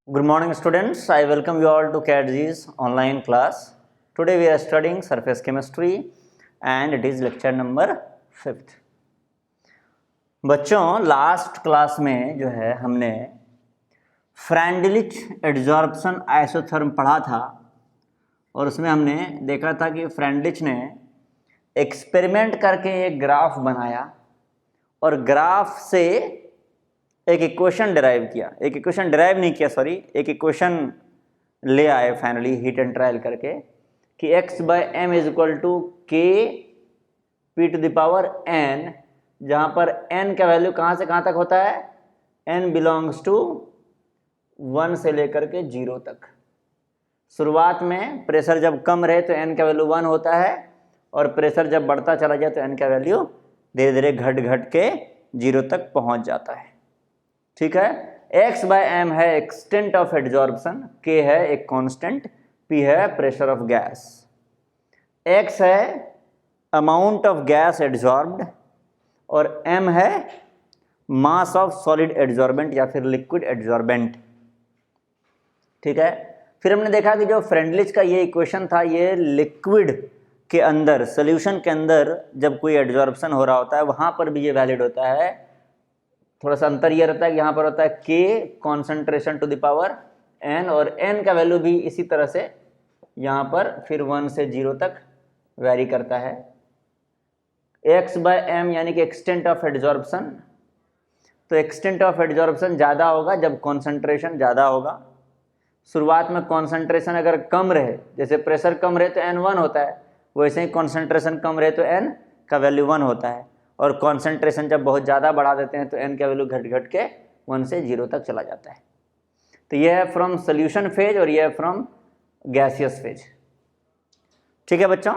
Good morning students, I welcome you all to CATG's online class. Today we are studying surface chemistry and it is lecture number 5th. बच्चों last class में जो है हमने फ्रैंडलिच adsorption isotherm पढ़ा था और उसमें हमने देखा था कि फ्रैंडलिच ने एक्सपेरिमेंट करके एक ग्राफ बनाया और ग्राफ से एक इक्वेशन डिराइव किया, एक इक्वेशन डिराइव नहीं किया सॉरी, एक इक्वेशन ले आए फाइनली हीट एंड ट्रायल करके कि x by M is equal to K P to the power n, जहाँ पर n का वैल्यू कहाँ से कहाँ तक होता है, n बिलोंग्स टू 1 से लेकर के 0 तक। शुरुआत में प्रेशर जब कम रहे तो n का वैल्यू 1 होता है और प्रेशर जब बढ़ता चला जाए तो n का वैल्यू धीरे धीरे घट घट के 0 तक पहुँच जाता है। ठीक है, x बाय एम है एक्सटेंट ऑफ एडजॉर्प्शन, k है एक कांस्टेंट, p है प्रेशर ऑफ गैस, x है अमाउंट ऑफ गैस एडजॉर्ब्ड और m है मास ऑफ सॉलिड एडजॉर्बेंट या फिर लिक्विड एडजॉर्बेंट। ठीक है, फिर हमने देखा कि जो फ्रेंडलिच का ये इक्वेशन था ये लिक्विड के अंदर, सोल्यूशन के अंदर जब कोई एडजॉर्प्शन हो रहा होता है वहाँ पर भी ये वैलिड होता है। थोड़ा सा अंतर ये रहता है कि यहाँ पर होता है k concentration to the power n और n का वैल्यू भी इसी तरह से यहाँ पर फिर 1 से 0 तक वैरी करता है। x बाय m यानी कि एक्सटेंट ऑफ एडजॉर्प्शन, तो एक्सटेंट ऑफ एडजॉर्प्शन ज़्यादा होगा जब कॉन्सेंट्रेशन ज़्यादा होगा। शुरुआत में कॉन्सेंट्रेशन अगर कम रहे, जैसे प्रेशर कम रहे तो n 1 होता है, वैसे ही कॉन्सेंट्रेशन कम रहे तो n का वैल्यू 1 होता है और कॉन्सेंट्रेशन जब बहुत ज़्यादा बढ़ा देते हैं तो n का वैल्यू घट घट के 1 से 0 तक चला जाता है। तो ये है फ्रॉम सोल्यूशन फेज और ये है फ्रॉम गैसियस फेज। ठीक है बच्चों,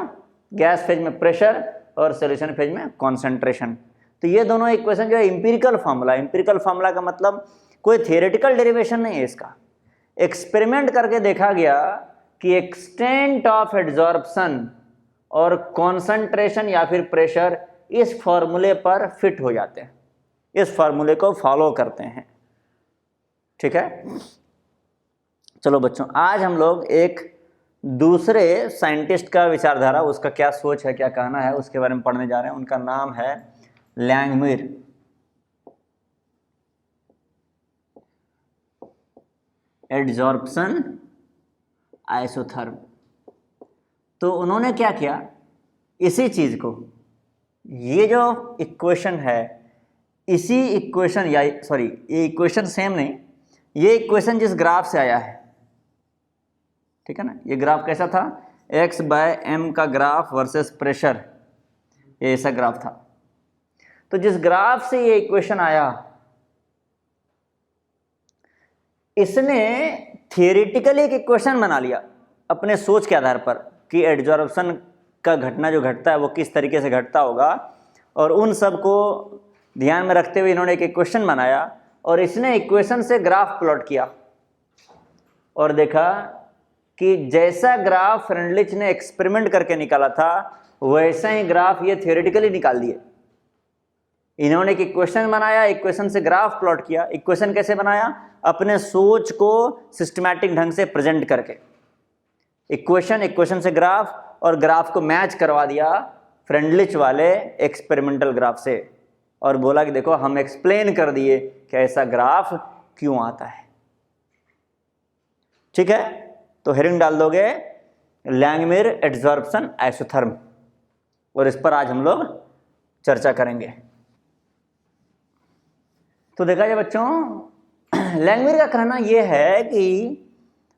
गैस फेज में प्रेशर और सोल्यूशन फेज में कॉन्सेंट्रेशन। तो ये दोनों इक्वेशन जो है एम्पिरिकल फार्मूला, एम्पिरिकल फार्मूला का मतलब कोई थियोरेटिकल डेरिवेशन नहीं है इसका, एक्सपेरिमेंट करके देखा गया कि एक्सटेंट ऑफ एडजॉर्प्शन और कॉन्सेंट्रेशन या फिर प्रेशर इस फॉर्मूले पर फिट हो जाते हैं, इस फॉर्मूले को फॉलो करते हैं। ठीक है, चलो बच्चों आज हम लोग एक दूसरे साइंटिस्ट का विचारधारा, उसका क्या सोच है, क्या कहना है, उसके बारे में पढ़ने जा रहे हैं। उनका नाम है लैंगमिर। Adsorption isotherm. तो उन्होंने क्या किया, इसी चीज को, ये जो इक्वेशन है इसी इक्वेशन या सॉरी ये इक्वेशन सेम नहीं, ये इक्वेशन जिस ग्राफ से आया है, ठीक है ना, ये ग्राफ कैसा था, x बाय एम का ग्राफ वर्सेस प्रेशर, ये ऐसा ग्राफ था। तो जिस ग्राफ से ये इक्वेशन आया इसने थियोरेटिकली एक इक्वेशन बना लिया अपने सोच के आधार पर कि एडजॉर्प्शन का घटना जो घटता है वो किस तरीके से घटता होगा, और उन सब को ध्यान में रखते हुए इन्होंने एक इक्वेशन बनाया और इसने इक्वेशन से ग्राफ प्लॉट किया और देखा कि जैसा ग्राफ फ्रेंडलिच ने एक्सपेरिमेंट करके निकाला था वैसा ही ग्राफ ये थियोरेटिकली निकाल दिए। इन्होंने एक इक्वेशन बनाया, इक्वेशन से ग्राफ प्लॉट किया। इक्वेशन कैसे बनाया, अपने सोच को सिस्टमैटिक ढंग से प्रेजेंट करके, इक्वेशन से ग्राफ और ग्राफ को मैच करवा दिया फ्रेंडलिच वाले एक्सपेरिमेंटल ग्राफ से और बोला कि देखो हम एक्सप्लेन कर दिए कि ऐसा ग्राफ क्यों आता है। ठीक है, तो हेडिंग डाल दोगे लैंगमिर एडजॉर्प्शन आइसोथर्म और इस पर आज हम लोग चर्चा करेंगे। तो देखा जाए बच्चों, लैंगमिर का कहना यह है कि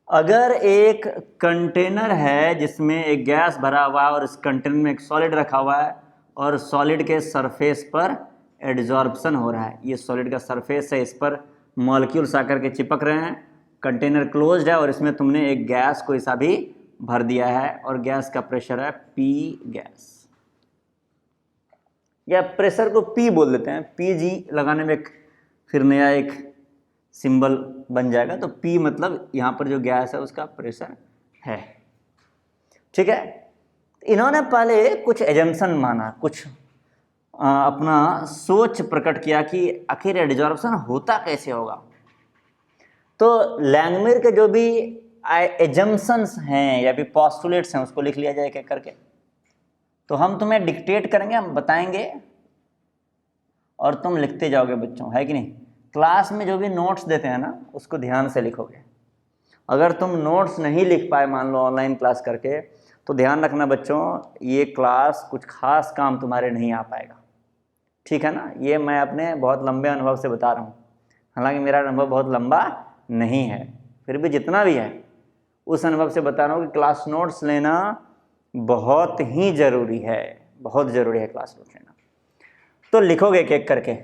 अगर एक कंटेनर है जिसमें एक गैस भरा हुआ है और इस कंटेनर में एक सॉलिड रखा हुआ है और सॉलिड के सरफेस पर एडजॉर्प्शन हो रहा है, ये सॉलिड का सरफेस है, इस पर मॉलिक्यूल्स आकर के चिपक रहे हैं, कंटेनर क्लोज्ड है और इसमें तुमने एक गैस को ऐसा भी भर दिया है और गैस का प्रेशर है P गैस, या प्रेशर को P बोल देते हैं, PG लगाने में फिर नया एक सिंबल बन जाएगा। तो P मतलब यहाँ पर जो गैस है उसका प्रेशर है। ठीक है, इन्होंने पहले कुछ एजम्पशन माना, कुछ अपना सोच प्रकट किया कि आखिर एडजॉर्प्शन होता कैसे होगा। तो लैंगमिर के जो भी एजम्पशंस हैं या फिर पोस्टुलेट्स हैं उसको लिख लिया जाए एक करके। तो हम तुम्हें डिक्टेट करेंगे, हम बताएंगे और तुम लिखते जाओगे बच्चों, है कि नहीं। क्लास में जो भी नोट्स देते हैं ना उसको ध्यान से लिखोगे। अगर तुम नोट्स नहीं लिख पाए मान लो ऑनलाइन क्लास करके, तो ध्यान रखना बच्चों, ये क्लास कुछ खास काम तुम्हारे नहीं आ पाएगा, ठीक है ना। ये मैं अपने बहुत लंबे अनुभव से बता रहा हूँ, हालांकि मेरा अनुभव बहुत लंबा नहीं है, फिर भी जितना भी है उस अनुभव से बता रहा हूँ कि क्लास नोट्स लेना बहुत ही ज़रूरी है, बहुत ज़रूरी है क्लास नोट्स लेना। तो लिखोगे एक एक करके।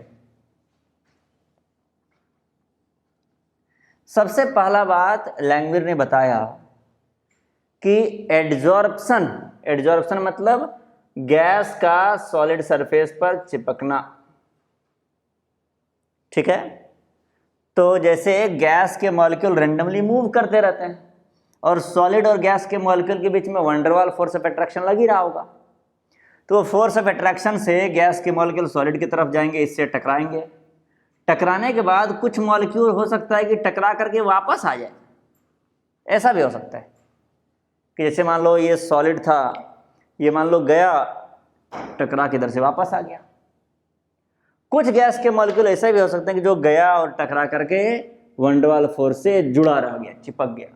सबसे पहला बात लैंगमिर ने बताया कि एडजॉर्प्शन मतलब गैस का सॉलिड सरफेस पर चिपकना, ठीक है। तो जैसे गैस के मॉलिक्यूल रेंडमली मूव करते रहते हैं और सॉलिड और गैस के मॉलिक्यूल के बीच में वंडरवाल फोर्स ऑफ अट्रैक्शन लग ही रहा होगा, तो फोर्स ऑफ अट्रैक्शन से गैस के मॉलिक्यूल सॉलिड की तरफ जाएंगे, इससे टकराएंगे। टकराने के बाद कुछ मॉलिक्यूल हो सकता है कि टकरा करके वापस आ जाए, ऐसा भी हो सकता है कि जैसे मान लो ये सॉलिड था, ये मान लो गया टकरा के इधर से वापस आ गया। कुछ गैस के मॉलिक्यूल ऐसा भी हो सकते हैं कि जो गया और टकरा करके वंडरवाल फोर्स से जुड़ा रह गया, चिपक गया।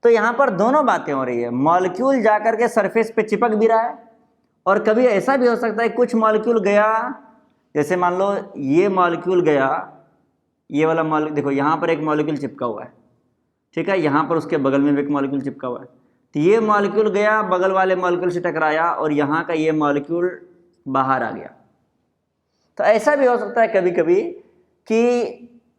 तो यहां पर दोनों बातें हो रही है, मॉलिक्यूल जाकर के सरफेस पे चिपक भी रहा है और कभी ऐसा भी हो सकता है कुछ मॉलिक्यूल गया, जैसे मान लो ये मॉलिक्यूल गया, ये वाला मॉलिक्यूल देखो यहाँ पर एक मॉलिक्यूल चिपका हुआ है, ठीक है, यहाँ पर उसके बगल में भी एक मॉलिक्यूल चिपका हुआ है। तो ये मॉलिक्यूल गया बगल वाले मॉलिक्यूल से टकराया और यहाँ का ये मॉलिक्यूल बाहर आ गया। तो ऐसा भी हो सकता है कभी कभी कि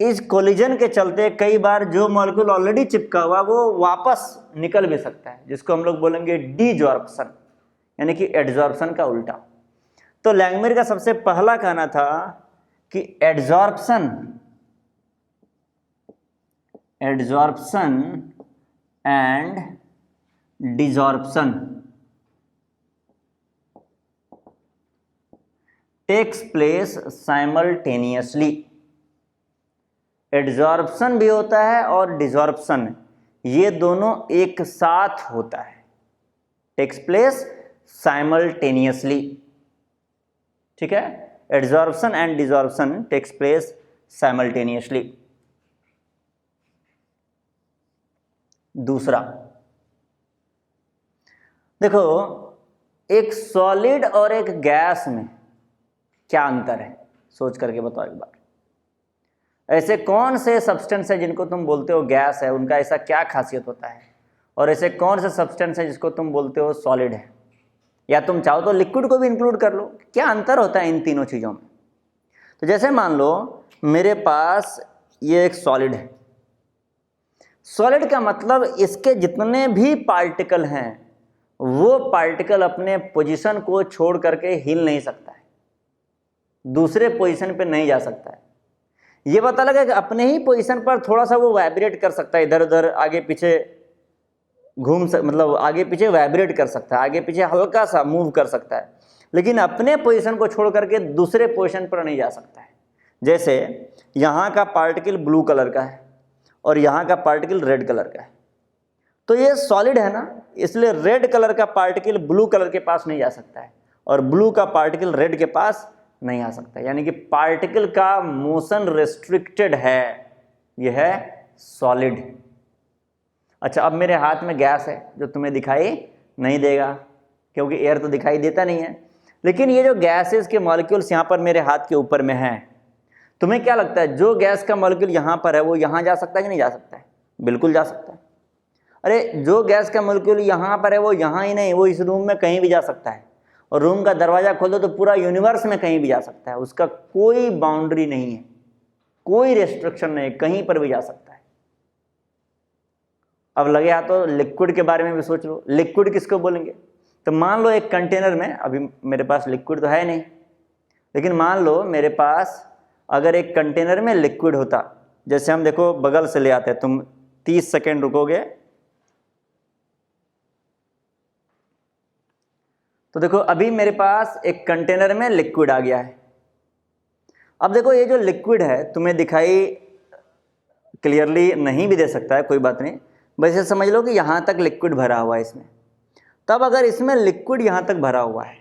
इस कोलिजन के चलते कई बार जो मॉलिक्यूल ऑलरेडी चिपका हुआ वो वापस निकल भी सकता है, जिसको हम लोग बोलेंगे डीजॉर्प्शन, यानी कि एडजॉर्प्शन का उल्टा। तो लैंगमिर का सबसे पहला कहना था कि adsorption and desorption takes place simultaneously. Adsorption भी होता है और डिजॉर्प्शन, ये दोनों एक साथ होता है, टेक्स प्लेस साइमल्टेनियसली, ठीक है। Adsorption and desorption takes place simultaneously. दूसरा देखो, एक सॉलिड और एक गैस में क्या अंतर है, सोच करके बताओ एक बार। ऐसे कौन से सब्सटेंस है जिनको तुम बोलते हो गैस है, उनका ऐसा क्या खासियत होता है, और ऐसे कौन से सब्सटेंस है जिसको तुम बोलते हो सॉलिड है, या तुम चाहो तो लिक्विड को भी इंक्लूड कर लो, क्या अंतर होता है इन तीनों चीज़ों में। तो जैसे मान लो मेरे पास ये एक सॉलिड है, सॉलिड का मतलब इसके जितने भी पार्टिकल हैं वो पार्टिकल अपने पोजीशन को छोड़ करके हिल नहीं सकता है, दूसरे पोजीशन पे नहीं जा सकता है। ये पता लगा कि अपने ही पोजीशन पर थोड़ा सा वो वाइब्रेट कर सकता है, इधर उधर आगे पीछे मतलब आगे पीछे वाइब्रेट कर सकता है, आगे पीछे हल्का सा मूव कर सकता है, लेकिन अपने पोजीशन को छोड़ करके दूसरे पोजीशन पर नहीं जा सकता है। जैसे यहाँ का पार्टिकल ब्लू कलर का है और यहाँ का पार्टिकल रेड कलर का है, तो ये सॉलिड है ना, इसलिए रेड कलर का पार्टिकल ब्लू कलर के पास नहीं जा सकता है और ब्लू का पार्टिकल रेड के पास नहीं आ सकता, यानी कि पार्टिकल का मोशन रेस्ट्रिक्टेड है, यह है सॉलिड। अच्छा, अब मेरे हाथ में गैस है जो तुम्हें दिखाई नहीं देगा क्योंकि एयर तो दिखाई देता नहीं है, लेकिन ये जो गैसेस के मॉलिक्यूल्स यहाँ पर मेरे हाथ के ऊपर में हैं, तुम्हें क्या लगता है जो गैस का मॉलिक्यूल यहाँ पर है वो यहाँ जा सकता है कि नहीं जा सकता है? बिल्कुल जा सकता है। अरे जो गैस का मॉलिक्यूल यहाँ पर है वो यहाँ ही नहीं, वो इस रूम में कहीं भी जा सकता है, और रूम का दरवाजा खोल दो तो पूरा यूनिवर्स में कहीं भी जा सकता है, उसका कोई बाउंड्री नहीं है, कोई रेस्ट्रिक्शन नहीं, कहीं पर भी जा सकता है। अब लगे हाथ तो लिक्विड के बारे में भी सोच लो, लिक्विड किसको बोलेंगे? तो मान लो एक कंटेनर में, अभी मेरे पास लिक्विड तो है नहीं, लेकिन मान लो मेरे पास अगर एक कंटेनर में लिक्विड होता, जैसे हम देखो बगल से ले आते हैं, तुम 30 सेकेंड रुकोगे तो देखो अभी मेरे पास एक कंटेनर में लिक्विड आ गया है। अब देखो ये जो लिक्विड है तुम्हें दिखाई क्लियरली नहीं भी दे सकता है, कोई बात नहीं, बस ये समझ लो कि यहाँ तक लिक्विड भरा हुआ है इसमें। तब अगर इसमें लिक्विड यहाँ तक भरा हुआ है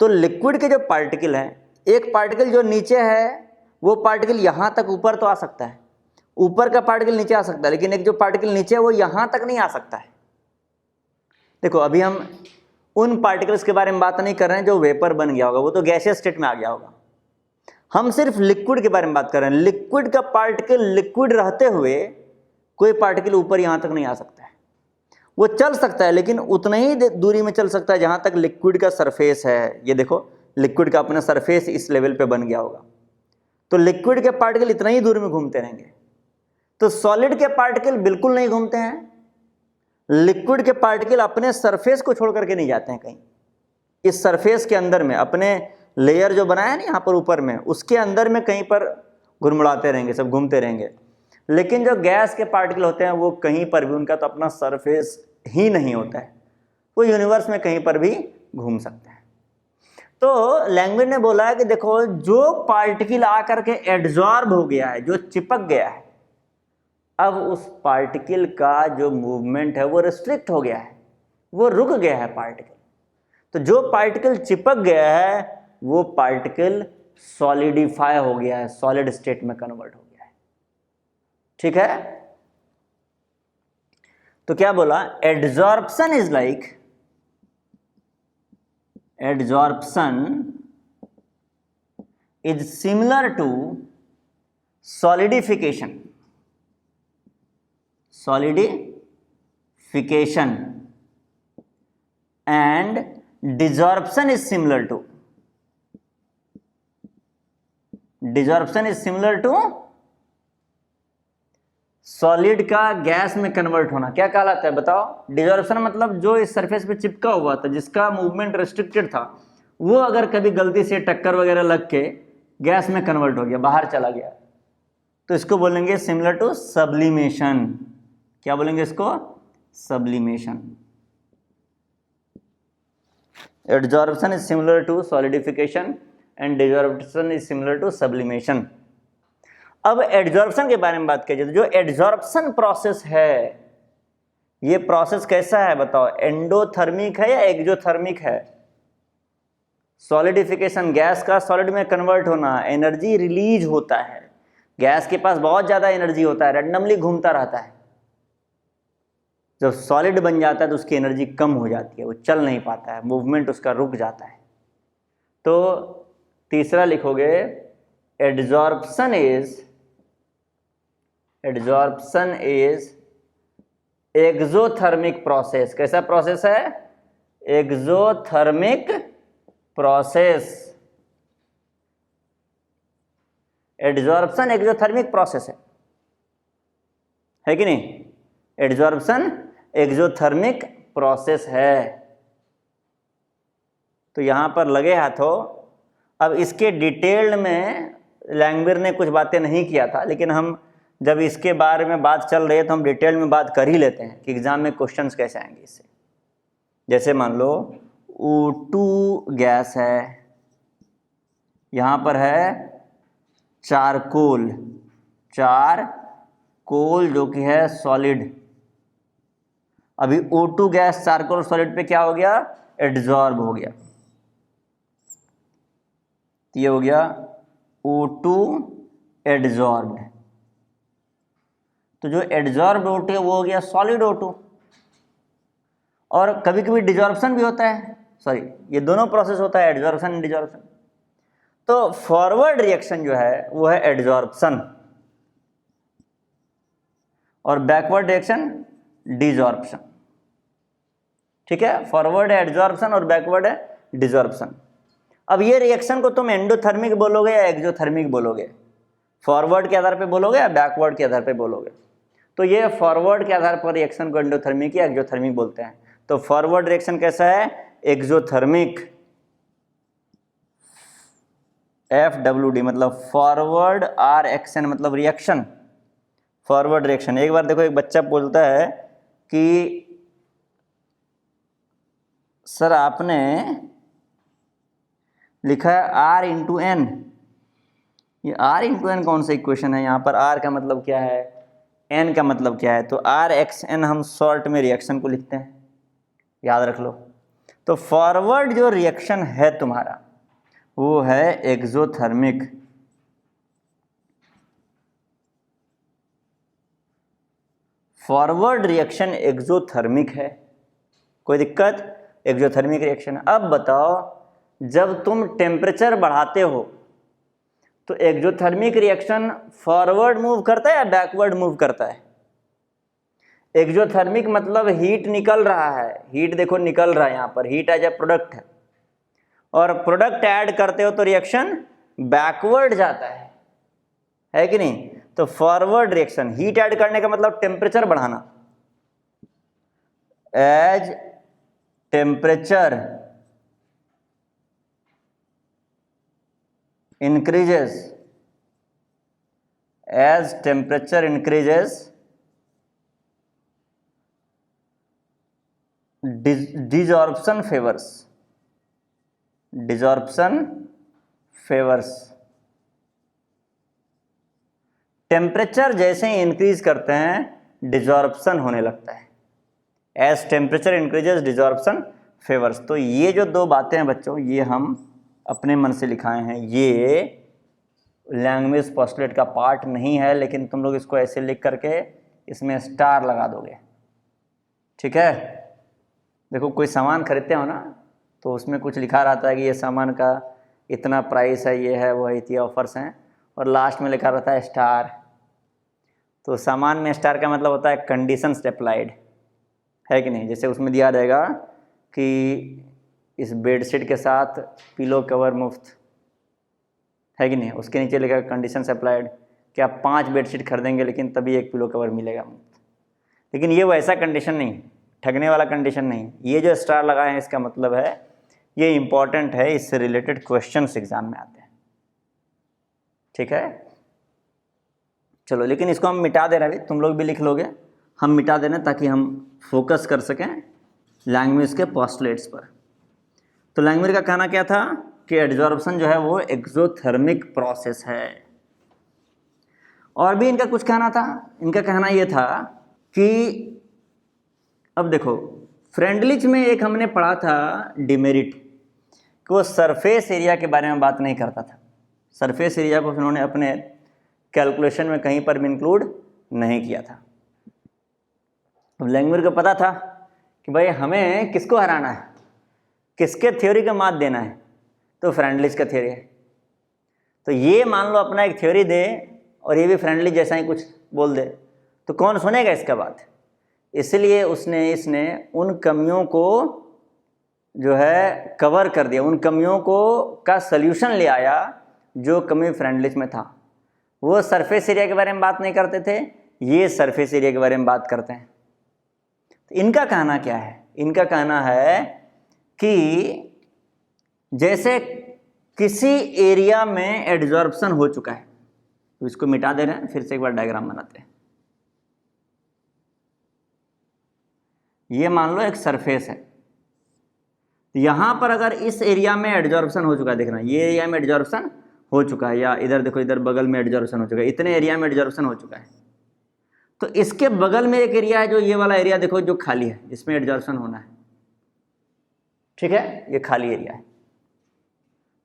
तो लिक्विड के जो पार्टिकल हैं, एक पार्टिकल जो नीचे है वो पार्टिकल यहाँ तक ऊपर तो आ सकता है, ऊपर का पार्टिकल नीचे आ सकता है, लेकिन एक जो पार्टिकल नीचे है वो यहाँ तक नहीं आ सकता है। देखो अभी हम उन पार्टिकल्स के बारे में बात नहीं कर रहे हैं जो वेपर बन गया होगा, वो तो गैसियस स्टेट में आ गया होगा। हम सिर्फ लिक्विड के बारे में बात कर रहे हैं। लिक्विड का पार्टिकल लिक्विड रहते हुए कोई पार्टिकल ऊपर यहाँ तक नहीं आ सकता है। वो चल सकता है लेकिन उतना ही दूरी में चल सकता है जहाँ तक लिक्विड का सरफेस है। ये देखो लिक्विड का अपना सरफेस इस लेवल पे बन गया होगा, तो लिक्विड के पार्टिकल इतना ही दूर में घूमते रहेंगे। तो सॉलिड के पार्टिकल बिल्कुल नहीं घूमते हैं। लिक्विड के पार्टिकल अपने सरफेस को छोड़ करके नहीं जाते हैं कहीं, इस सरफेस के अंदर में अपने लेयर जो बनाया ना यहाँ पर ऊपर में, उसके अंदर में कहीं पर घुरमुड़ाते रहेंगे, सब घूमते रहेंगे। लेकिन जो गैस के पार्टिकल होते हैं वो कहीं पर भी, उनका तो अपना सरफेस ही नहीं होता है, वो यूनिवर्स में कहीं पर भी घूम सकते हैं। तो लैंग्वेज ने बोला है कि देखो जो पार्टिकल आकर के एड्जॉर्ब हो गया है, जो चिपक गया है, अब उस पार्टिकल का जो मूवमेंट है वो रिस्ट्रिक्ट हो गया है, वो रुक गया है पार्टिकल। तो जो पार्टिकल चिपक गया है वो पार्टिकल सॉलिडिफाई हो गया है, सॉलिड स्टेट में कन्वर्ट हो गया है। ठीक है, तो क्या बोला, adsorption is like, adsorption is similar to solidification, solidification, and desorption is similar to, desorption is similar to solid का गैस में कन्वर्ट होना। क्या कहलाता है बताओ? डिजॉर्प्शन मतलब जो इस सरफेस पे चिपका हुआ था, जिसका मूवमेंट रेस्ट्रिक्टेड था, वो अगर कभी गलती से टक्कर वगैरह लग के गैस में कन्वर्ट हो गया, बाहर चला गया, तो इसको बोलेंगे सिमिलर टू सब्लिमेशन। क्या बोलेंगे इसको? Sublimation. Adsorption is similar to solidification and desorption is similar to sublimation. अब एड्जॉर्प्शन के बारे में बात कीजिए तो जो एड्जॉर्प्शन प्रोसेस है, ये प्रोसेस कैसा है बताओ? एंडोथर्मिक है या एक्सोथर्मिक है? सॉलिडिफिकेशन, गैस का सॉलिड में कन्वर्ट होना, एनर्जी रिलीज होता है। गैस के पास बहुत ज़्यादा एनर्जी होता है, रैंडमली घूमता रहता है। जब सॉलिड बन जाता है तो उसकी एनर्जी कम हो जाती है, वो चल नहीं पाता है, मूवमेंट उसका रुक जाता है। तो तीसरा लिखोगे एड्जॉर्प्शन इज एक्सोथर्मिक प्रोसेस। कैसा प्रोसेस है? Exothermic process. Adsorption exothermic process है कि नहीं? एड्जॉर्प्शन एक्सोथर्मिक प्रोसेस है। तो यहाँ पर लगे हाथों, अब इसके डिटेल में लैंग्वेज ने कुछ बातें नहीं किया था, लेकिन हम जब इसके बारे में बात चल रही है तो हम डिटेल में बात कर ही लेते हैं कि एग्जाम में क्वेश्चंस कैसे आएंगे इससे। जैसे मान लो O2 गैस है, यहाँ पर है चारकोल जो कि है सॉलिड। अभी O2 गैस चारकोल सॉलिड पे क्या हो गया? एड्जॉर्ब हो गया। तो ये हो गया O2 एड्जॉर्ब। तो जो एड्जॉर्ब O2 है वो हो गया सॉलिड O2। और कभी कभी डिजॉर्प्शन भी होता है, सॉरी ये दोनों प्रोसेस होता है, एड्जॉर्प्शन एंड डिजॉर्प्शन। तो फॉरवर्ड रिएक्शन जो है वो है एड्जॉर्प्शन और बैकवर्ड रिएक्शन डिजॉर्प्शन। ठीक है, फॉरवर्ड है एड्जॉर्प्शन और बैकवर्ड है डिजॉर्प्शन। अब ये रिएक्शन को तुम एंडोथर्मिक बोलोगे या एक्सोथर्मिक बोलोगे? फॉरवर्ड के आधार पे बोलोगे या बैकवर्ड के आधार पे बोलोगे? तो ये फॉरवर्ड के आधार पर रिएक्शन को एंडोथर्मिक या एक्सोथर्मिक बोलते हैं। तो फॉरवर्ड रिएक्शन कैसा है? एक्सोथर्मिक। FWD मतलब फॉरवर्ड, RXN मतलब रिएक्शन, फॉरवर्ड रिएक्शन। एक बार देखो, एक बच्चा बोलता है कि सर आपने लिखा है R/N। ये R/N कौन सा इक्वेशन है? यहाँ पर R का मतलब क्या है? एन का मतलब क्या है, तो आर एक्स एन हम शॉर्ट में रिएक्शन को लिखते हैं, याद रख लो। तो फॉरवर्ड जो रिएक्शन है तुम्हारा वो है एक्सोथर्मिक। फॉरवर्ड रिएक्शन एक्सोथर्मिक है, कोई दिक्कत? Exothermic reaction. अब बताओ, जब तुम टेम्परेचर बढ़ाते हो तो एक्सोथर्मिक रिएक्शन फॉरवर्ड मूव करता है या बैकवर्ड मूव करता है? एक्सोथर्मिक मतलब हीट निकल रहा है, हीट देखो निकल रहा है, यहाँ पर हीट एज ए प्रोडक्ट है, और प्रोडक्ट ऐड करते हो तो रिएक्शन बैकवर्ड जाता है कि नहीं? तो फॉरवर्ड रिएक्शन, हीट ऐड करने का मतलब टेम्परेचर बढ़ाना, as temperature increases, as temperature increases, desorption favors, desorption favors। Temperature जैसे ही इंक्रीज करते हैं डिजॉर्प्शन होने लगता है, as temperature increases desorption favours. तो ये जो दो बातें हैं बच्चों, ये हम अपने मन से लिखाए हैं, ये लैंग्वेज पोस्टुलेट का पार्ट नहीं है, लेकिन तुम लोग इसको ऐसे लिख करके इसमें स्टार लगा दोगे, ठीक है? देखो कोई सामान खरीदते हो ना, तो उसमें कुछ लिखा रहता है कि ये सामान का इतना प्राइस है, ये है वो है, इतने ऑफर्स हैं, और लास्ट में लिखा रहता है स्टार। तो सामान में स्टार का मतलब होता है कंडीशंस अप्लाइड, है कि नहीं? जैसे उसमें दिया रहेगा कि इस बेडशीट के साथ पिलो कवर मुफ्त, है कि नहीं? उसके नीचे लिखा कंडीशंस अप्लाइड कि आप 5 बेडशीट खरीदेंगे लेकिन तभी 1 पिलो कवर मिलेगा मुफ्त। लेकिन ये वैसा कंडीशन नहीं, ठगने वाला कंडीशन नहीं। ये जो स्टार लगाए हैं इसका मतलब है ये इंपॉर्टेंट है, इससे रिलेटेड क्वेश्चंस एग्जाम में आते हैं, ठीक है? चलो, लेकिन इसको हम मिटा दे रहे हैं, तुम लोग भी लिख लोगे, हम मिटा दे रहे हैं ताकि हम फोकस कर सकें लैंग्वेज के पोस्टुलेट्स पर। तो लैंग्वेज का कहना क्या था कि एडजॉर्प्शन जो है वो एक्सोथर्मिक प्रोसेस है। और भी इनका कुछ कहना था, इनका कहना ये था कि अब देखो, फ्रेंडलिच में एक हमने पढ़ा था डिमेरिट, कि वो सरफेस एरिया के बारे में बात नहीं करता था। सरफेस एरिया को उन्होंने अपने कैलकुलेशन में कहीं पर भी इंक्लूड नहीं किया था। अब लैंग्वेज को पता था कि भाई हमें किसको हराना है, किसके थ्योरी का मात देना है, तो फ्रेंडलिच का थ्योरी है। तो ये मान लो अपना एक थ्योरी दे और ये भी फ्रेंडलिच जैसा ही कुछ बोल दे, तो कौन सुनेगा इसका बात? इसलिए इसने उन कमियों को जो है कवर कर दिया, उन कमियों को का सल्यूशन ले आया जो कमी फ्रेंडलिच में था। वो सरफेस एरिया के बारे में बात नहीं करते थे, ये सरफेस एरिया के बारे में बात करते हैं। तो इनका कहना क्या है? इनका कहना है कि जैसे किसी एरिया में एडजॉर्प्शन हो चुका है, तो इसको मिटा दे रहे हैं, फिर से एक बार डायग्राम बनाते हैं। ये मान लो एक सरफेस है, यहां पर अगर इस एरिया में एडजॉर्प्शन हो चुका है, देखना ये एरिया में एडजॉर्प्शन हो चुका है, या इधर देखो इधर बगल में एडजॉर्प्शन हो चुका है, इतने एरिया में एडजॉर्प्शन हो चुका है। तो इसके बगल में एक एरिया है, जो ये वाला एरिया देखो जो खाली है, इसमें एडजॉर्प्शन होना है, ठीक है? ये खाली एरिया है।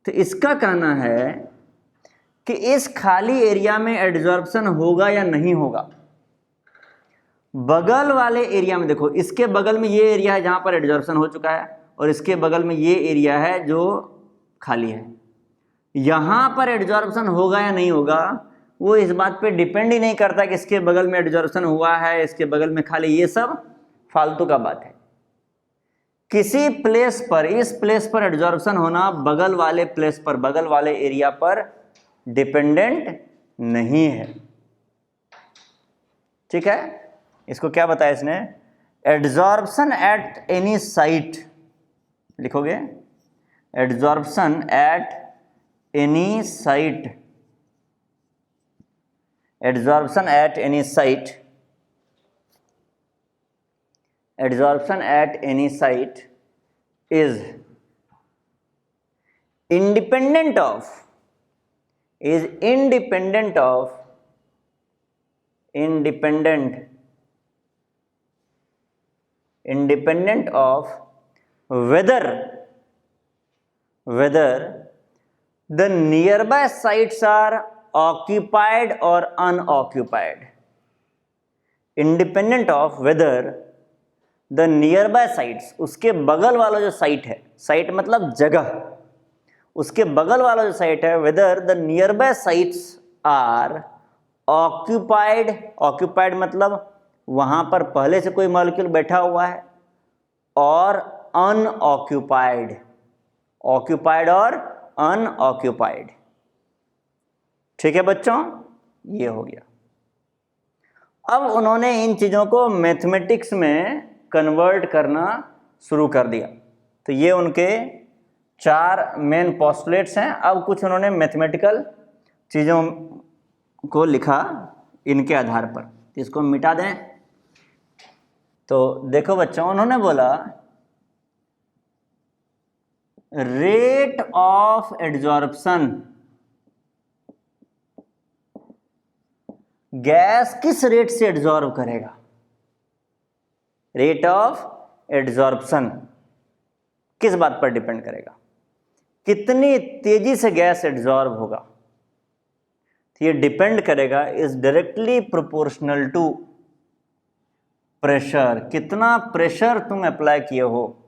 तो इसका कहना है कि इस खाली एरिया में एडजॉर्प्शन होगा या नहीं होगा। बगल वाले एरिया में देखो, इसके बगल में ये एरिया है जहां पर एडजॉर्प्शन हो चुका है, और इसके बगल में ये एरिया है जो खाली है। यहां पर एडजॉर्प्शन होगा या नहीं होगा वो इस बात पे डिपेंड ही नहीं करता कि इसके बगल में एडजॉर्प्शन हुआ है, इसके बगल में खाली, ये सब फालतू का बात है। किसी प्लेस पर, इस प्लेस पर एडजॉर्प्शन होना बगल वाले प्लेस पर, बगल वाले एरिया पर डिपेंडेंट नहीं है, ठीक है? इसको क्या बताया इसने? एडजॉर्प्शन एट एनी साइट, लिखोगे adsorption at any site, adsorption at any site, adsorption at any site is independent of independent of whether the nearby sites are occupied or unoccupied. Independent of whether the nearby sites, उसके बगल वाला जो site है, site मतलब जगह, उसके बगल वाला जो साइट है, whether the nearby sites are occupied मतलब वहां पर पहले से कोई मॉलिक्यूल बैठा हुआ है, और अनऑक्यूपाइड, ऑक्यूपाइड और अनऑक्यूपाइड। ठीक है बच्चों, ये हो गया। अब उन्होंने इन चीज़ों को मैथमेटिक्स में कन्वर्ट करना शुरू कर दिया। तो ये उनके 4 मेन पोस्टुलेट्स हैं। अब कुछ उन्होंने मैथमेटिकल चीज़ों को लिखा इनके आधार पर। इसको मिटा दें। तो देखो बच्चों, उन्होंने बोला रेट ऑफ एड्जॉर्प्शन, गैस किस रेट से एड्जॉर्ब करेगा। रेट ऑफ एड्जॉर्प्शन किस बात पर डिपेंड करेगा, कितनी तेजी से गैस एड्जॉर्ब होगा। तो ये डिपेंड करेगा, is directly proportional to pressure, कितना प्रेशर तुम अप्लाई किए हो।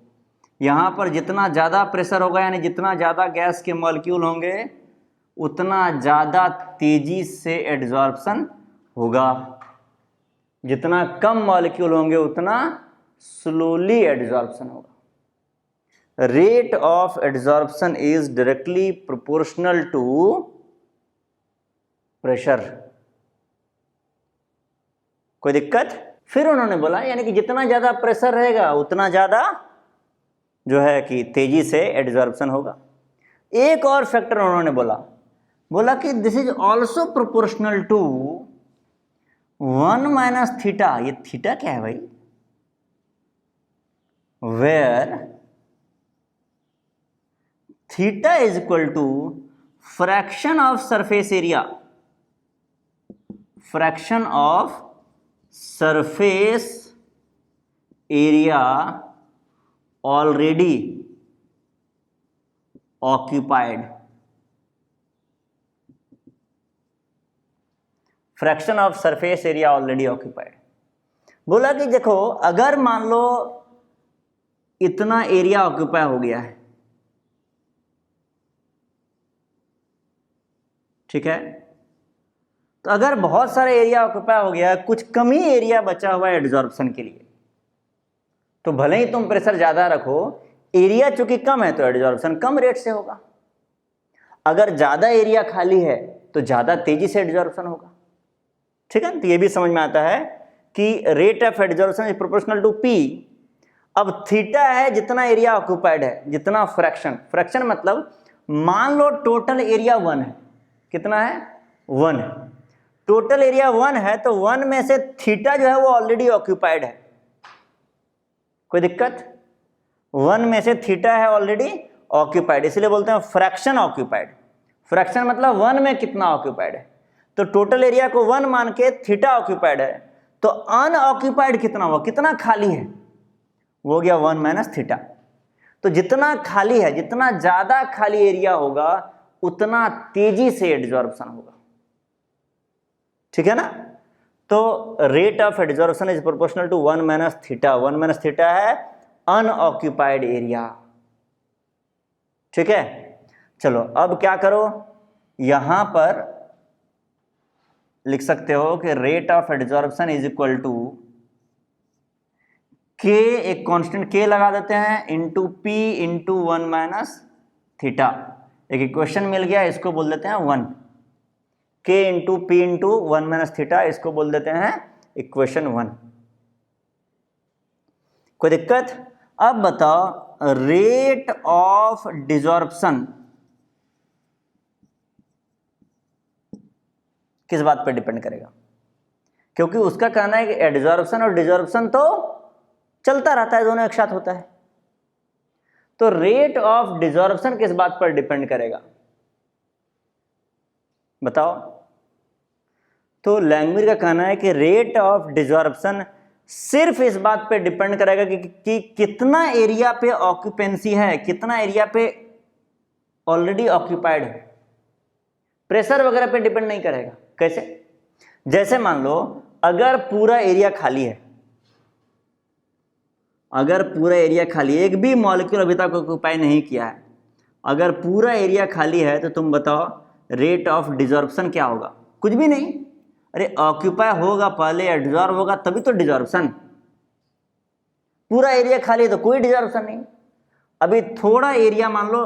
यहाँ पर जितना ज़्यादा प्रेशर होगा, यानी जितना ज़्यादा गैस के मॉलिक्यूल होंगे, उतना ज़्यादा तेजी से एड्जॉर्प्शन होगा। जितना कम मॉलिक्यूल होंगे, उतना स्लोली एड्जॉर्प्शन होगा। Rate of adsorption is directly proportional to pressure. कोई दिक्कत? फिर उन्होंने बोला यानी कि जितना ज़्यादा प्रेशर रहेगा, उतना ज़्यादा जो है कि तेजी से एड्जॉर्प्शन होगा। एक और फैक्टर उन्होंने बोला कि this is also proportional to 1 minus theta. ये थीटा क्या है भाई? Where theta is equal to fraction of surface area, fraction of surface area already occupied. Fraction of surface area already occupied. बोला कि देखो, अगर मान लो इतना एरिया ऑक्यूपाई हो गया है, ठीक है, तो अगर बहुत सारा एरिया ऑक्यूपाई हो गया है, कुछ कम ही एरिया बचा हुआ है एड्जॉर्प्शन के लिए, तो भले ही तुम प्रेशर ज्यादा रखो, एरिया चूंकि कम है तो एड्जॉर्प्शन कम रेट से होगा। अगर ज्यादा एरिया खाली है तो ज्यादा तेजी से एड्जॉर्प्शन होगा। ठीक है, तो ये भी समझ में आता है कि rate of adsorption is proportional to P. अब थीटा है जितना एरिया ऑक्यूपाइड है, जितना फ्रैक्शन मतलब मान लो टोटल एरिया 1 है। कितना है? 1 है। टोटल एरिया 1 है, तो 1 में से थीटा जो है वो ऑलरेडी ऑक्यूपाइड है। कोई दिक्कत? 1 में से थीटा है ऑलरेडी ऑक्यूपाइड, इसलिए बोलते हैं फ्रैक्शन ऑक्यूपाइड। फ्रैक्शन मतलब 1 में कितना ऑक्यूपाइड है। तो टोटल एरिया को 1 मान के थीटा ऑक्यूपाइड है, तो अनऑक्यूपाइड कितना हुआ, कितना खाली है, वो हो गया 1 माइनस थीटा। तो जितना खाली है, जितना ज्यादा खाली एरिया होगा, उतना तेजी से एड्जॉर्प्शन होगा। ठीक है ना? तो rate of adsorption is proportional to 1 minus theta. 1 minus theta है अनऑक्यूपाइड एरिया। ठीक है, चलो अब क्या करो, यहां पर लिख सकते हो कि rate of adsorption is equal to K, एक कांस्टेंट के लगा देते हैं, into P into 1 minus theta. एक इक्वेशन मिल गया, इसको बोल देते हैं 1। K into P into 1 minus theta, इसको बोल देते हैं इक्वेशन 1। कोई दिक्कत? अब बताओ रेट ऑफ डिजॉर्प्शन किस बात पर डिपेंड करेगा? क्योंकि उसका कहना है कि एड्जॉर्प्शन और डिजॉर्प्शन तो चलता रहता है, दोनों एक साथ होता है। तो रेट ऑफ डिजॉर्प्शन किस बात पर डिपेंड करेगा बताओ? तो लैंगमिर का कहना है कि रेट ऑफ डिजॉर्प्शन सिर्फ इस बात पे डिपेंड करेगा कि कितना एरिया पे ऑक्यूपेंसी है, कितना एरिया पे ऑलरेडी ऑक्यूपाइड है, प्रेशर वगैरह पे डिपेंड नहीं करेगा। कैसे? जैसे मान लो अगर पूरा एरिया खाली है, अगर पूरा एरिया खाली है, एक भी मॉलिक्यूल अभी तक ऑक्यूपाई नहीं किया है, अगर पूरा एरिया खाली है तो तुम बताओ रेट ऑफ डिजॉर्प्शन क्या होगा? कुछ भी नहीं। अरे ऑक्यूपाई होगा पहले, एब्जॉर्ब होगा तभी तो डिजॉर्प्शन। पूरा एरिया खाली है तो कोई डिजॉर्प्शन नहीं। अभी थोड़ा एरिया मान लो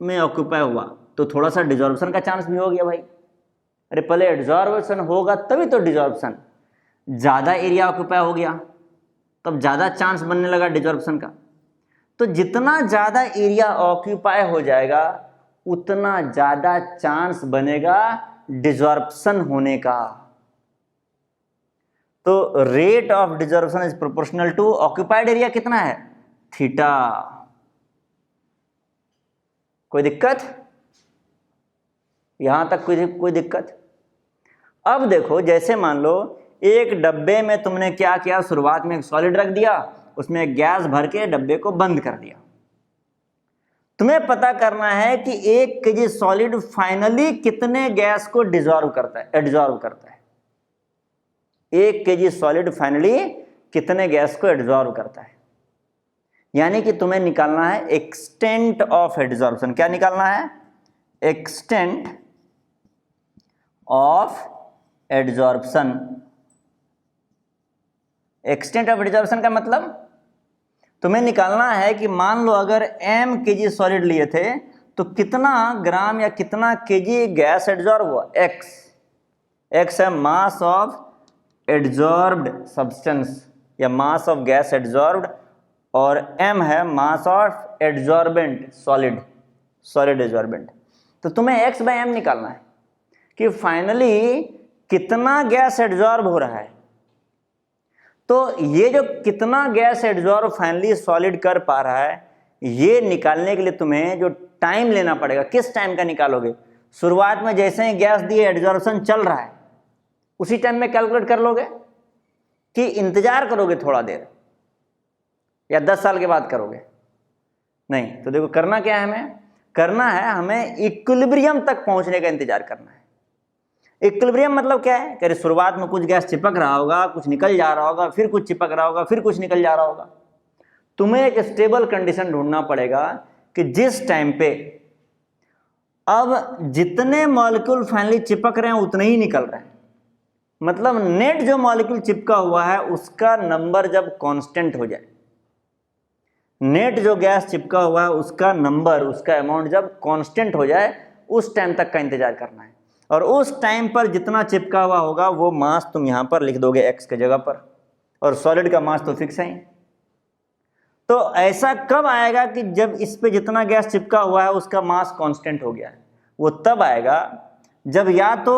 में ऑक्यूपाई हुआ तो थोड़ा सा डिजॉर्प्शन का चांस भी हो गया भाई। अरे पहले एब्जॉर्बेशन होगा तभी तो डिजॉर्प्शन। ज़्यादा एरिया ऑक्यूपाई हो गया तब ज़्यादा चांस बनने लगा डिजॉर्प्शन का। तो जितना ज़्यादा एरिया ऑक्यूपाई हो जाएगा उतना ज़्यादा चांस बनेगा डिजॉर्प्शन होने का। तो rate of desorption is proportional to occupied area कितना है? थीटा। कोई दिक्कत? यहां तक कोई दिक्कत? अब देखो, जैसे मान लो एक डब्बे में तुमने क्या किया, शुरुआत में एक सॉलिड रख दिया, उसमें गैस भर के डब्बे को बंद कर दिया। तुम्हें पता करना है कि 1 kg सॉलिड फाइनली कितने गैस को डिजॉल्व करता है, एडजॉर्व करता है। 1 kg सॉलिड फाइनली कितने गैस को एडजॉर्व करता है, यानी कि तुम्हें निकालना है एक्सटेंट ऑफ एडजॉर्प्शन। क्या निकालना है? Extent of adsorption. Extent of adsorption का मतलब तुम्हें निकालना है कि मान लो अगर m kg सॉलिड लिए थे तो कितना ग्राम या कितना kg गैस एडजॉर्ब हुआ? x है मास ऑफ एडजॉर्ब्ड सब्सटेंस या मास ऑफ गैस एडजॉर्ब्ड, और m है mass of adsorbent solid adsorbent. तो तुम्हें x/m निकालना है कि फाइनली कितना गैस एडजॉर्ब हो रहा है। तो ये जो कितना गैस एडजॉर्ब फाइनली सॉलिड कर पा रहा है, ये निकालने के लिए तुम्हें जो टाइम लेना पड़ेगा, किस टाइम का निकालोगे? शुरुआत में जैसे ही गैस दिए एडजॉर्प्शन चल रहा है उसी टाइम में कैलकुलेट कर लोगे कि इंतजार करोगे थोड़ा देर या 10 साल के बाद करोगे? नहीं। तो देखो करना क्या है, हमें इक्विलिब्रियम तक पहुंचने का इंतजार करना है। इक्विलिब्रियम मतलब क्या है? कह रहे शुरुआत में कुछ गैस चिपक रहा होगा, कुछ निकल जा रहा होगा, फिर कुछ चिपक रहा होगा, फिर कुछ निकल जा रहा होगा। तुम्हें एक स्टेबल कंडीशन ढूंढना पड़ेगा कि जिस टाइम पे अब जितने मॉलिक्यूल फाइनली चिपक रहे हैं उतने ही निकल रहे हैं, मतलब नेट जो मॉलिक्यूल चिपका हुआ है उसका नंबर जब कांस्टेंट हो जाए, नेट जो गैस चिपका हुआ है उसका नंबर, उसका अमाउंट जब कांस्टेंट हो जाए उस टाइम तक का इंतजार करना है। और उस टाइम पर जितना चिपका हुआ होगा वो मास तुम यहां पर लिख दोगे x के जगह पर, और सॉलिड का मास तो फिक्स है ही। तो ऐसा कब आएगा कि जब इस पे जितना गैस चिपका हुआ है उसका मास कांस्टेंट हो गया है? वो तब आएगा जब या तो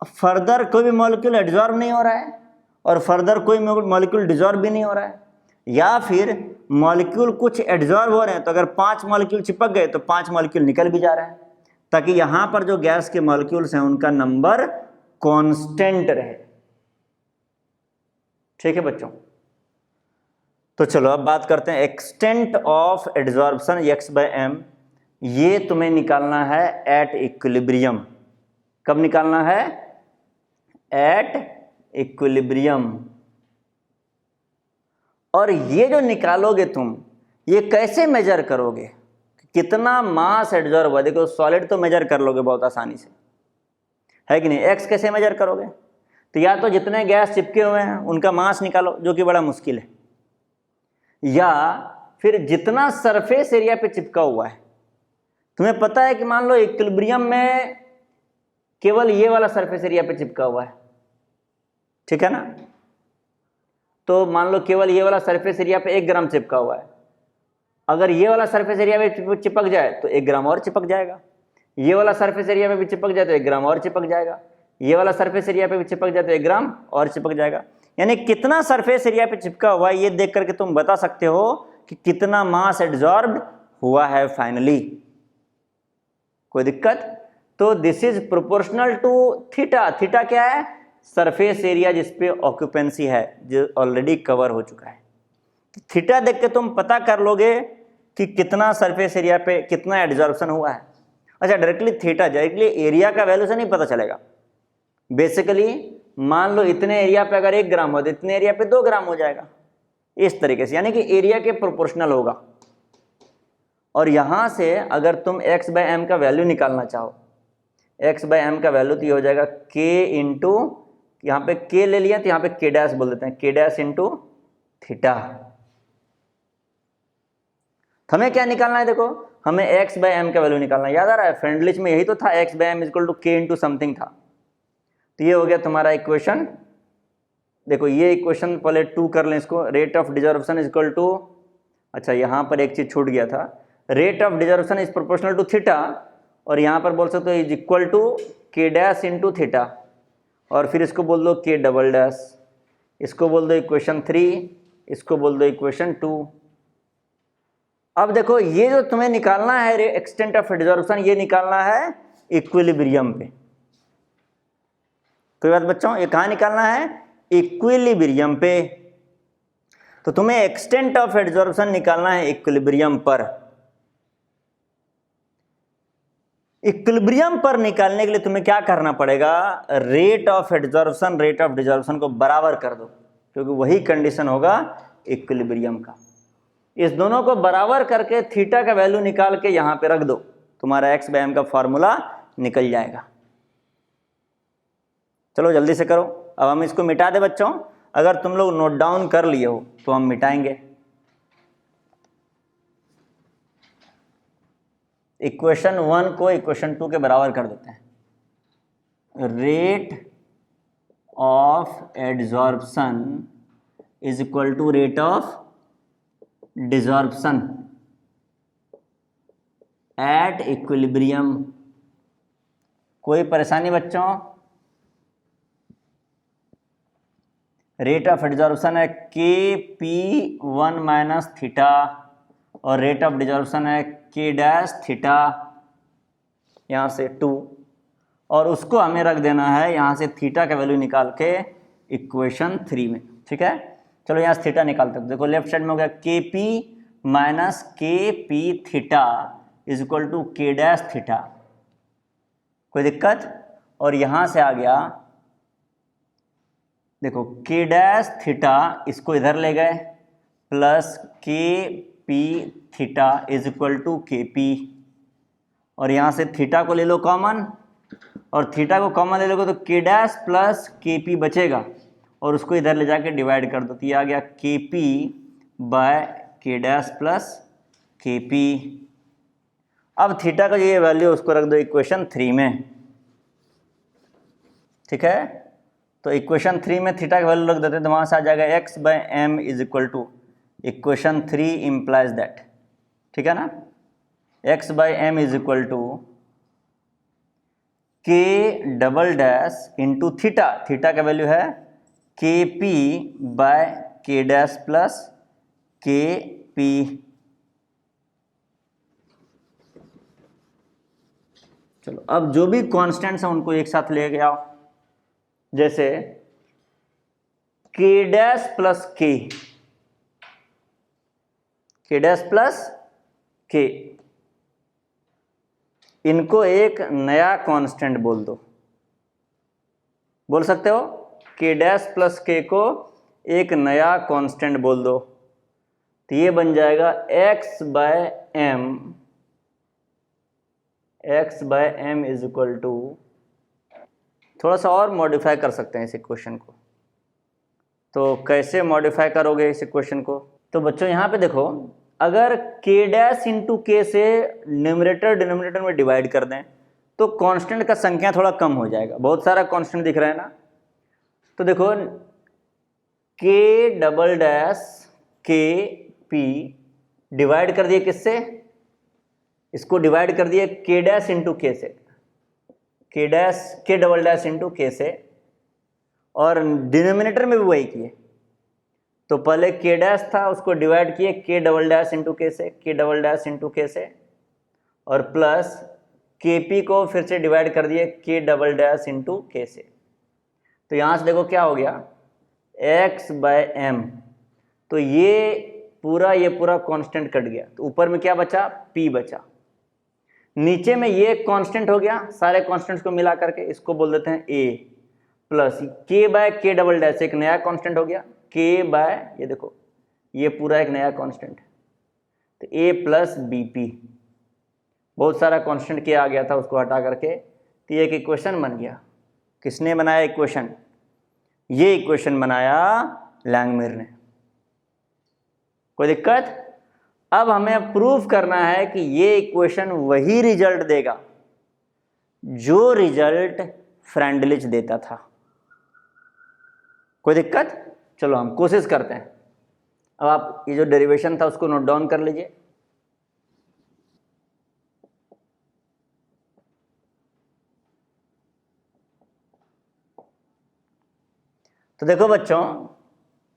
फर्दर कोई भी मॉलिक्यूल एडजॉर्ब नहीं हो रहा है और फर्दर कोई मॉलिक्यूल डिजॉर्ब भी नहीं हो रहा है, या फिर मॉलिक्यूल कुछ एडजॉर्ब हो रहे हैं। तो अगर 5 मॉलिक्यूल चिपक गए तो 5 मॉलिक्यूल निकल भी जा रहे हैं, ताकि यहां पर जो गैस के मॉलिक्यूल्स हैं उनका नंबर कांस्टेंट रहे। ठीक है बच्चों? तो चलो अब बात करते हैं एक्सटेंट ऑफ एडजॉर्प्शन x/m। ये तुम्हें निकालना है एट इक्विलिब्रियम। कब निकालना है? At equilibrium. और ये जो निकालोगे तुम, ये कैसे मेजर करोगे? कितना मास एडजॉर्ब हुआ? देखो सॉलिड तो मेजर कर लोगे बहुत आसानी से, है कि नहीं? एक्स कैसे मेजर करोगे? तो या तो जितने गैस चिपके हुए हैं उनका मास निकालो, जो कि बड़ा मुश्किल है, या फिर जितना सरफेस एरिया पे चिपका हुआ है। तुम्हें पता है कि मान लो इक्विलिब्रियम में केवल ये वाला सरफेस एरिया पे चिपका हुआ है, ठीक है ना? तो मान लो केवल ये वाला सरफेस एरिया पे 1 ग्राम चिपका हुआ है। अगर ये वाला सरफेस एरिया में चिपक जाए तो 1 ग्राम और चिपक जाएगा, ये वाला सरफेस एरिया में भी चिपक जाए तो 1 ग्राम और चिपक जाएगा, ये वाला सरफेस एरिया पे भी चिपक जाए तो 1 ग्राम और चिपक जाएगा। यानी कितना सरफेस एरिया पे चिपका हुआ है ये देख करके तुम बता सकते हो कि कितना मास एडजॉर्ब्ड हुआ है फाइनली। कोई दिक्कत? तो this is proportional to theta. Theta क्या है? सरफेस एरिया जिस पे ऑक्यूपेंसी है, जो ऑलरेडी कवर हो चुका है। थीटा देख के तुम पता कर लोगे कि कितना सरफेस एरिया पे कितना एडजॉर्प्शन हुआ है। अच्छा, डायरेक्टली थीटा, डायरेक्टली एरिया का वैल्यू से नहीं पता चलेगा। बेसिकली मान लो इतने एरिया पे अगर 1 ग्राम हो तो इतने एरिया पे 2 ग्राम हो जाएगा, इस तरीके से, यानी कि एरिया के प्रोपोर्शनल होगा। और यहां से अगर तुम x/m का वैल्यू निकालना चाहो, x/m का वैल्यू तो ये हो जाएगा k इंटू, यहाँ पे k ले लिया तो यहाँ पे k डैश बोल देते हैं, k डैश इंटू थीटा। हमें क्या निकालना है, देखो हमें x/m का वैल्यू निकालना है। याद आ रहा है फ्रेंडलिच में यही तो था, x/m equal to k into something था। तो ये हो गया तुम्हारा इक्वेशन। देखो ये इक्वेशन पहले 2 कर लें इसको, rate of desorption equal to, अच्छा यहाँ पर एक चीज छूट गया था, rate of desorption is proportional to theta, और यहाँ पर बोल सकते हो is equal to k dash into theta, और फिर इसको बोल दो k डबल डैश, इसको बोल दो इक्वेशन 3, इसको बोल दो इक्वेशन 2। अब देखो ये जो तुम्हें निकालना है एक्सटेंट ऑफ डिजॉर्प्शन, ये निकालना है इक्विलिब्रियम पे। कोई बात बच्चों, ये कहाँ निकालना है, इक्विलिब्रियम पे। तो तुम्हें एक्सटेंट ऑफ एडजॉर्प्शन निकालना है इक्विलिब्रियम पर। इक्विलिब्रियम पर निकालने के लिए तुम्हें क्या करना पड़ेगा, rate of adsorption rate of desorption को बराबर कर दो, क्योंकि वही कंडीशन होगा इक्विलिब्रियम का। इस दोनों को बराबर करके थीटा का वैल्यू निकाल के यहां पे रख दो, तुम्हारा x/m का फॉर्मूला निकल जाएगा। चलो जल्दी से करो। अब हम इसको मिटा दे बच्चों, अगर तुम लोग नोट डाउन कर लिए हो तो हम मिटाएंगे। इक्वेशन 1 को इक्वेशन 2 के बराबर कर देते हैं। Rate of adsorption is equal to rate of desorption at equilibrium. कोई परेशानी बच्चों, रेट ऑफ एडजॉर्प्शन है Kp1 माइनस थीटा, और रेट ऑफ डिजॉर्प्शन है K डैश थीटा, यहाँ से 2, और उसको हमें रख देना है यहाँ से थीटा का वैल्यू निकाल के इक्वेशन 3 में। ठीक है, चलो यहाँ से थीटा निकालते हैं। देखो लेफ्ट साइड में हो गया Kp minus Kp theta is equal to K dash theta, कोई दिक्कत। और यहाँ से आ गया, देखो K डैश थीटा, इसको इधर ले गए, plus Kp theta is equal to Kp, और यहाँ से थीटा को ले लो कॉमन, और थीटा को कॉमन ले लोगे तो K डैश प्लस Kp बचेगा, और उसको इधर ले जाके डिवाइड कर दो, तो ये आ गया Kp by K dash plus Kp। अब थीटा का ये वैल्यू उसको रख दो इक्वेशन 3 में। ठीक है, तो इक्वेशन 3 में थीटा का वैल्यू रख देते हैं, तो वहाँ से आ जाएगा x/m is equal to, equation 3 implies that, ठीक है ना, x/m is equal to k double dash into theta, theta का वैल्यू है Kp by K dash plus Kp। चलो अब जो भी कॉन्स्टेंट्स हैं उनको एक साथ ले आओ, जैसे K dash plus K, K dash plus K, इनको एक नया कांस्टेंट बोल दो, बोल सकते हो, K डैश प्लस K को एक नया कांस्टेंट बोल दो, तो ये बन जाएगा x/m, x/m is equal to, थोड़ा सा और मॉडिफाई कर सकते हैं इस इक्वेशन को। तो कैसे मॉडिफाई करोगे इस इक्वेशन को, तो बच्चों यहाँ पे देखो, अगर K डैश इंटू K से न्यूमरेटर डिनोमिनेटर में डिवाइड कर दें तो कांस्टेंट का संख्या थोड़ा कम हो जाएगा। बहुत सारा कांस्टेंट दिख रहा है ना, तो देखो K double dash Kp divide कर दिए किससे, इसको डिवाइड कर दिए K डैश इंटू K से, K double dash into K से, और डिनोमिनेटर में भी वही किए। तो पहले K डैश था, उसको डिवाइड किए K double dash into K से, K double dash into K से, और प्लस Kp को फिर से डिवाइड कर दिए K double dash into K से। तो यहाँ से देखो क्या हो गया, x/m, तो ये पूरा कांस्टेंट कट गया, तो ऊपर में क्या बचा, p बचा। नीचे में ये कांस्टेंट हो गया, सारे कांस्टेंट्स को मिला करके इसको बोल देते हैं a, plus k/k double dash एक नया कांस्टेंट हो गया, k/, ये देखो ये पूरा एक नया कांस्टेंट, तो a प्लस bp, बहुत सारा कांस्टेंट k आ गया था, उसको हटा करके तो ये एक इक्वेशन बन गया। किसने बनाया इक्वेशन, ये इक्वेशन बनाया लैंगमिर ने। कोई दिक्कत? अब हमें प्रूफ करना है कि ये इक्वेशन वही रिजल्ट देगा जो रिजल्ट फ्रेंडलिच देता था। कोई दिक्कत? चलो हम कोशिश करते हैं। अब आप ये जो डेरिवेशन था उसको नोट डाउन कर लीजिए। तो देखो बच्चों,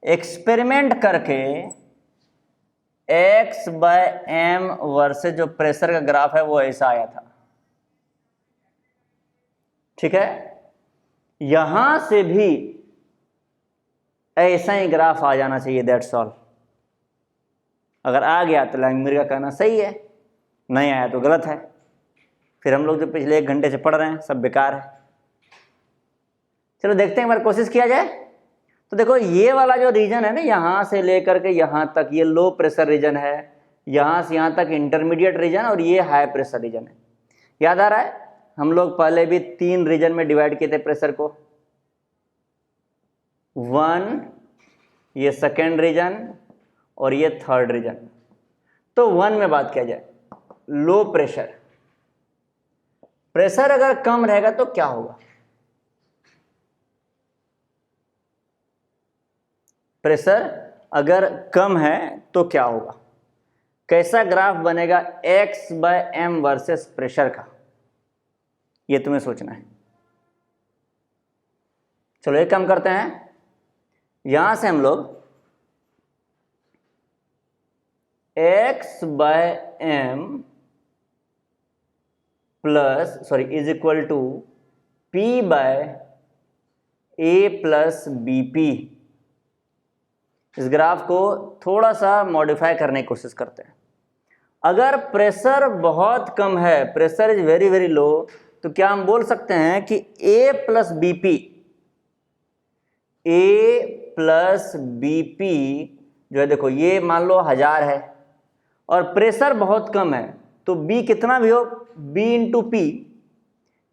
एक्सपेरिमेंट करके x/m वर्सेस जो प्रेशर का ग्राफ है वो ऐसा आया था, ठीक है। यहां से भी ऐसा ही ग्राफ आ जाना चाहिए, दैट्स ऑल। अगर आ गया तो लैंगमिर का कहना सही है, नहीं आया तो गलत है। फिर हम लोग जो पिछले 1 घंटे से पढ़ रहे हैं सब बेकार है। चलो देखते हैं, एक बार कोशिश किया जाए। तो देखो ये वाला जो रीजन है ना, यहां से लेकर के यहां तक ये लो प्रेशर रीजन है, यहां से यहां तक इंटरमीडिएट रीजन, और ये हाई प्रेशर रीजन है। याद आ रहा है, हम लोग पहले भी 3 रीजन में डिवाइड किए थे प्रेशर को। 1, ये सेकेंड रीजन, और ये थर्ड रीजन। तो 1 में बात किया जाए, लो प्रेशर। प्रेशर अगर कम रहेगा तो क्या होगा, प्रेशर अगर कम है तो क्या होगा, कैसा ग्राफ बनेगा x/m वर्सेस प्रेशर का, ये तुम्हें सोचना है। चलो एक काम करते हैं, यहां से हम लोग x/m is equal to p/a plus bp, इस ग्राफ को थोड़ा सा मॉडिफाई करने की कोशिश करते हैं। अगर प्रेशर बहुत कम है, pressure is very very low, तो क्या हम बोल सकते हैं कि a प्लस बीपी जो है, देखो ये मान लो 1000 है और प्रेशर बहुत कम है, तो b कितना भी हो, b इंटू पी,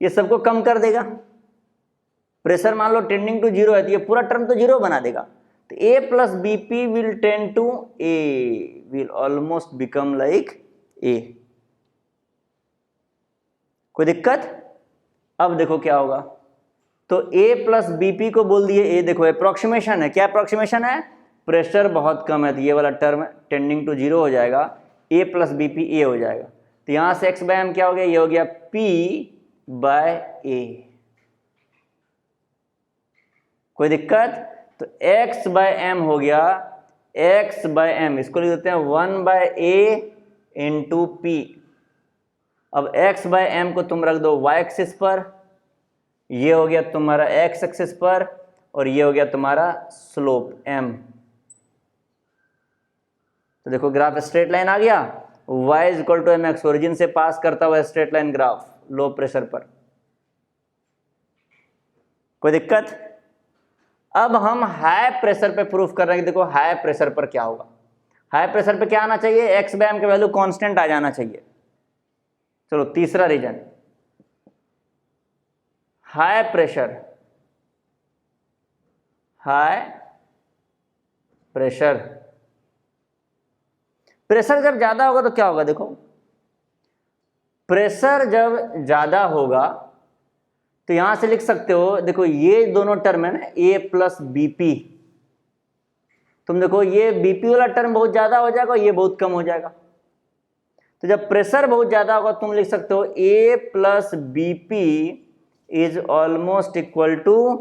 ये सबको कम कर देगा। प्रेशर मान लो टेंडिंग टू 0 है, तो ये पूरा टर्म तो 0 बना देगा। तो a plus BP will tend to a, will almost become like a। कोई दिक्कत? अब देखो क्या होगा, तो a प्लस बीपी को बोल दिए a, देखो अप्रोक्सीमेशन है। क्या अप्रोक्सीमेशन है, प्रेशर बहुत कम है, तो ये वाला टर्म टेंडिंग टू 0 हो जाएगा, a प्लस बीपी a हो जाएगा। तो यहां से x/m क्या हो गया, ये हो गया p/a। कोई दिक्कत? तो x/m हो गया, x/m इसको लिख देते हैं 1/a इंटू p। अब x/m को तुम रख दो y एक्सिस पर, ये हो गया तुम्हारा x एक्सिस पर, और ये हो गया तुम्हारा स्लोप m। तो देखो ग्राफ स्ट्रेट लाइन आ गया, y is equal to mx, origin से पास करता हुआ straight line graph low pressure पर। कोई दिक्कत? अब हम हाई प्रेशर पे प्रूफ कर रहे हैं कि देखो हाई प्रेशर पर क्या होगा। हाई प्रेशर पे क्या आना चाहिए, x/m का वैल्यू कांस्टेंट आ जाना चाहिए। चलो तीसरा region, high pressure. High pressure, pressure जब ज्यादा होगा तो क्या होगा, देखो प्रेशर जब ज्यादा होगा तो यहां से लिख सकते हो, देखो ये दोनों टर्म है ना, a प्लस बीपी, तुम देखो ये बीपी वाला टर्म बहुत ज्यादा हो जाएगा, ये बहुत कम हो जाएगा। तो जब प्रेशर बहुत ज्यादा होगा तुम लिख सकते हो a plus BP is almost equal to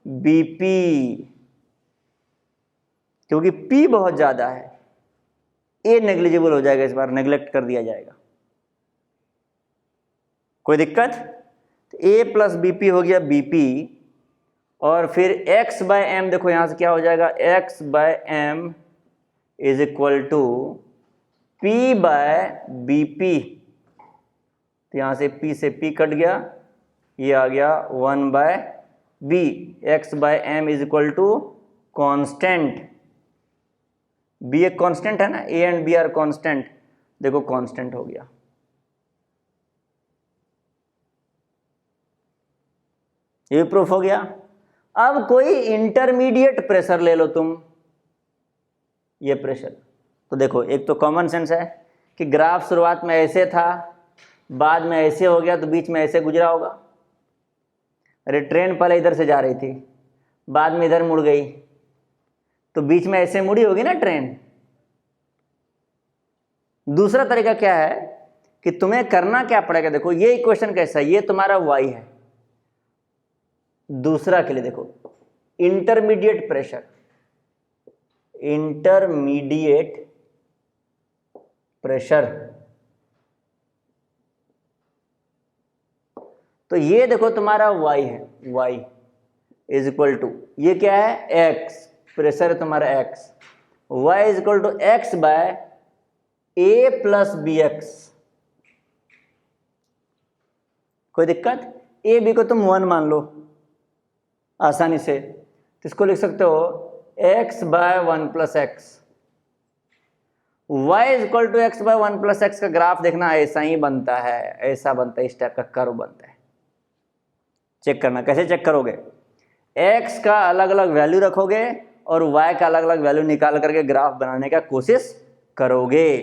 BP, क्योंकि p बहुत ज्यादा है, a नेग्लिजिबल हो जाएगा, इस बार नेग्लेक्ट कर दिया जाएगा। कोई दिक्कत? तो a प्लस बीपी हो गया बीपी, और फिर x बाय एम, देखो यहाँ से क्या हो जाएगा, x by M is equal to p by B P. तो यहाँ से p से p कट गया, ये आ गया 1 by b। x by M is equal to constant, b एक कॉन्स्टेंट है ना, a and b are constant, देखो कॉन्स्टेंट हो गया। ये प्रूफ हो गया। अब कोई इंटरमीडिएट प्रेशर ले लो तुम, ये प्रेशर, तो देखो एक तो कॉमन सेंस है कि ग्राफ शुरुआत में ऐसे था, बाद में ऐसे हो गया, तो बीच में ऐसे गुजरा होगा। अरे ट्रेन पहले इधर से जा रही थी, बाद में इधर मुड़ गई, तो बीच में ऐसे मुड़ी होगी ना ट्रेन। दूसरा तरीका क्या है कि तुम्हें करना क्या पड़ेगा, देखो ये इक्वेशन कैसा है, ये तुम्हारा y है। दूसरा के लिए देखो, इंटरमीडिएट प्रेशर, इंटरमीडिएट प्रेशर, तो ये देखो तुम्हारा y है, y इज इक्वल टू, ये क्या है x, प्रेशर है तुम्हारा x, y is equal to x by a plus B X. कोई दिक्कत? a b को तुम 1 मान लो आसानी से, तो इसको लिख सकते हो x by 1 plus X. y is equal to X by 1 plus X का ग्राफ देखना ऐसा ही बनता है, ऐसा बनता है, इस टाइप का कर्व बनता है। चेक करना, कैसे चेक करोगे, x का अलग अलग वैल्यू रखोगे और y का अलग अलग वैल्यू निकाल करके ग्राफ बनाने का कोशिश करोगे,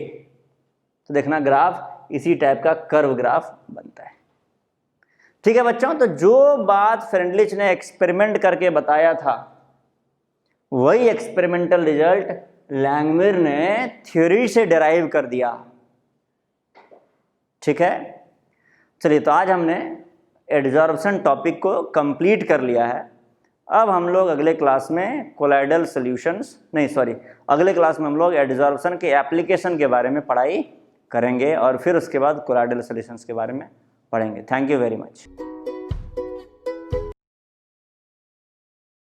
तो देखना ग्राफ इसी टाइप का कर्व ग्राफ बनता है। ठीक है बच्चों, तो जो बात फ्रेंडलिच ने एक्सपेरिमेंट करके बताया था, वही एक्सपेरिमेंटल रिजल्ट लैंगमिर ने थ्योरी से डिराइव कर दिया। ठीक है, चलिए, तो आज हमने एडजॉर्प्शन टॉपिक को कंप्लीट कर लिया है। अब हम लोग अगले क्लास में कोलाइडल सॉल्यूशंस, नहीं सॉरी, अगले क्लास में हम लोग एडजॉर्प्शन के एप्लीकेशन के बारे में पढ़ाई करेंगे और फिर उसके बाद कोलाइडल सॉल्यूशंस के बारे में पढ़ेंगे। Thank you very much.